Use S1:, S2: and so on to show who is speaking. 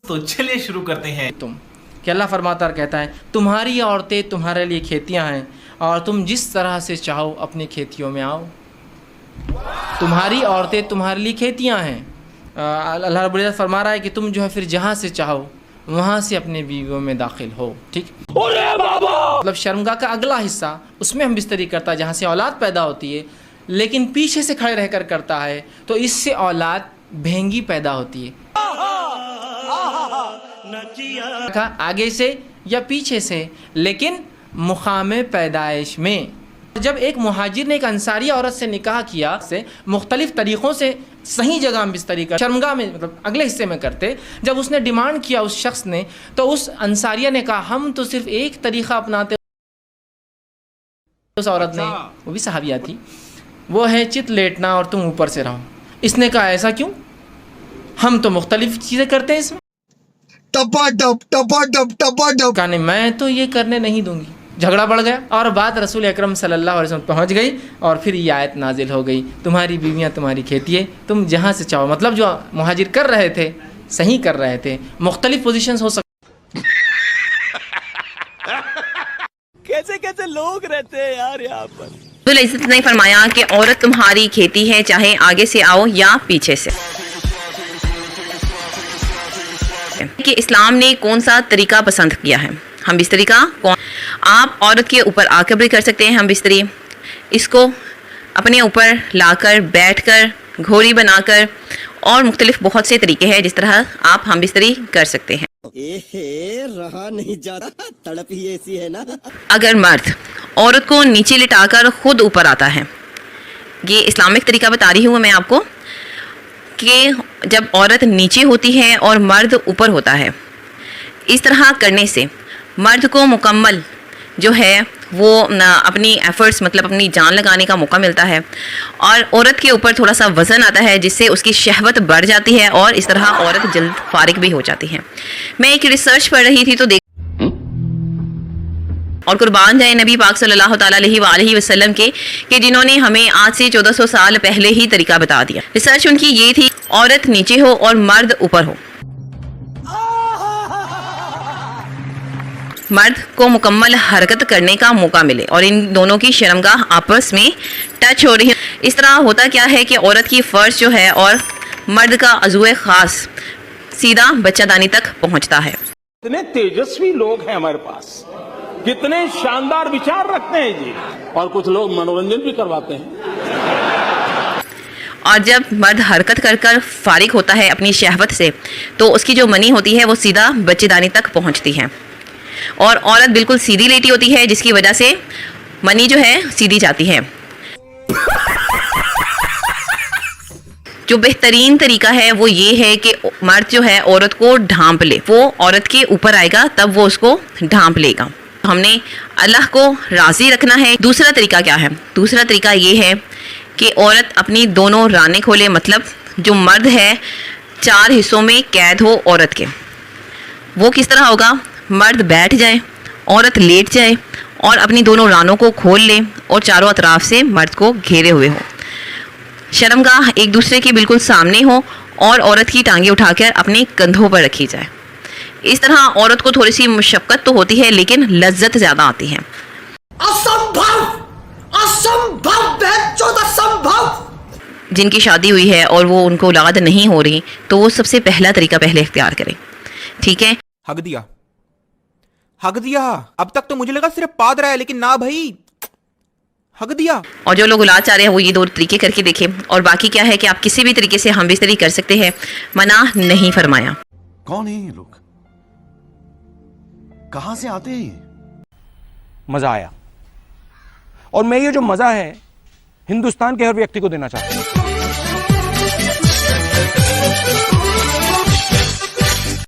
S1: तो चलिए शुरू करते हैं।
S2: तुम कि अल्लाह फरमाता कहता है तुम्हारी औरतें तुम्हारे लिए खेतियां हैं और तुम जिस तरह से चाहो अपनी खेतियों में आओ। तुम्हारी औरतें तुम्हारे लिए खेतियां हैं। अल्लाह रब्बुल इज़्ज़त फरमा रहा है कि तुम जो है फिर जहाँ से चाहो वहाँ से अपने बीवियों में दाखिल हो। ठीक, मतलब शर्मगाह का अगला हिस्सा उसमें हम बिस्तरी करता है जहाँ से औलाद पैदा होती है, लेकिन पीछे से खड़े रहकर करता है तो इससे औलाद भेंगी पैदा होती है। आगे से या पीछे से, लेकिन मुकाम पैदाइश में। जब एक मुहाजिर ने एक अंसारी औरत से निकाह किया से मुख्तलिफ तरीक़ों से सही जगह में बिस्तरी कर शर्मगाह में मतलब अगले हिस्से में करते, जब उसने डिमांड किया उस शख्स ने तो उस अंसारिया ने कहा हम तो सिर्फ एक तरीक़ा अपनाते। उस औरत ने, वो भी सहाबिया थी, वो है चित लेटना और तुम ऊपर से रहो। इसने कहा ऐसा क्यों, हम तो मुख्तलिफ चीज़ें करते हैं इसमें। कहने मैं तो ये करने नहीं दूंगी। झगड़ा बढ़ गया और बात रसूल अकरम सल्लल्लाहु अलैहि वसल्लम पहुंच गई और फिर ये आयत नाजिल हो गई तुम्हारी बीवियां तुम्हारी खेती है, तुम जहां से चाहो। मतलब जो मुहाजिर कर रहे थे सही कर रहे थे। मुख्तलिफ पोजीशंस हो सकते
S3: कैसे कैसे लोग रहते हैं यार यहाँ पर।
S4: तो इज्जत ने फरमाया कि औरत तुम्हारी खेती है, चाहे आगे से आओ या पीछे से। कि इस्लाम ने कौन सा तरीका पसंद किया है हम बिस्तरी का। आप औरत के ऊपर आकर भी कर सकते हैं हम बिस्तरी, इसको अपने ऊपर लाकर बैठकर घोड़ी बनाकर, और मुख्तलिफ बहुत से तरीके हैं जिस तरह आप हम बिस्तरी कर सकते हैं।
S3: रहा नहीं जाता, तड़प ही ऐसी है ना।
S4: अगर मर्द औरत को नीचे लिटाकर खुद ऊपर आता है, ये इस्लामिक तरीका बता रही हूँ मैं आपको, कि जब औरत नीचे होती है और मर्द ऊपर होता है, इस तरह करने से मर्द को मुकम्मल जो है वो अपनी एफर्ट्स मतलब अपनी जान लगाने का मौका मिलता है, और औरत के ऊपर थोड़ा सा वज़न आता है जिससे उसकी शहवत बढ़ जाती है और इस तरह औरत जल्द फारिग भी हो जाती है। मैं एक रिसर्च पढ़ रही थी तो देख और कुर्बान जाए नबी पाक सल्लल्लाहु अलैहि वसल्लम के कि जिन्होंने हमें आज से 1400 साल पहले ही तरीका बता दिया। रिसर्च उनकी ये थी औरत नीचे हो और मर्द ऊपर हो। मर्द को मुकम्मल हरकत करने का मौका मिले और इन दोनों की शर्मगाह आपस में टच हो रही है। इस तरह होता क्या है कि औरत की फर्श जो है और मर्द का अज़ुए ख़ास सीधा बच्चादानी तक पहुंचता है।
S5: कितने तेजस्वी लोग हैं हमारे पास, कितने शानदार विचार रखते हैं जी, और कुछ लोग मनोरंजन भी करवाते हैं।
S4: और जब मर्द हरकत कर कर फारिग होता है अपनी शहवत से, तो उसकी जो मनी होती है वो सीधा बच्चेदानी तक पहुंचती है, और औरत बिल्कुल सीधी लेटी होती है जिसकी वजह से मनी जो है सीधी जाती है। जो बेहतरीन तरीका है वो ये है कि मर्द जो है औरत को ढांप ले, वो औरत के ऊपर आएगा तब वो उसको ढांप लेगा। हमने अल्लाह को राज़ी रखना है। दूसरा तरीका क्या है, दूसरा तरीका ये है कि औरत अपनी दोनों रानें खोले, मतलब जो मर्द है 4 हिस्सों में कैद हो औरत के। वो किस तरह होगा, मर्द बैठ जाए, औरत लेट जाए और अपनी दोनों रानों को खोल ले और चारों अतराफ से मर्द को घेरे हुए हो। शर्मगाह एक दूसरे के बिल्कुल सामने हो और औरत की टांगें उठाकर अपने कंधों पर रखी जाए। इस तरह औरत को थोड़ी सी मुशक्क़त तो होती है लेकिन लज्जत ज़्यादा आती है।
S3: असंभव, असंभव, असंभव।
S4: जिनकी शादी हुई है और वो उनको औलाद नहीं हो रही, तो वो सबसे पहला तरीका पहले इख्तियार करें। ठीक है,
S6: हक दिया, हक दिया। अब तक तो मुझे लगा सिर्फ पाद रहा है, लेकिन ना भाई, हक दिया।
S4: और जो लोग औलाद चाह रहे हैं वो ये 2 तरीके करके देखें। और बाकी क्या है कि आप किसी भी तरीके से हम बिस्तरी कर सकते हैं, मना नहीं फरमाया।
S7: कौन है ये लोग, कहां से आते हैं?
S6: मजा आया, और मैं ये जो मजा है हिंदुस्तान के हर व्यक्ति को देना चाहता हूं।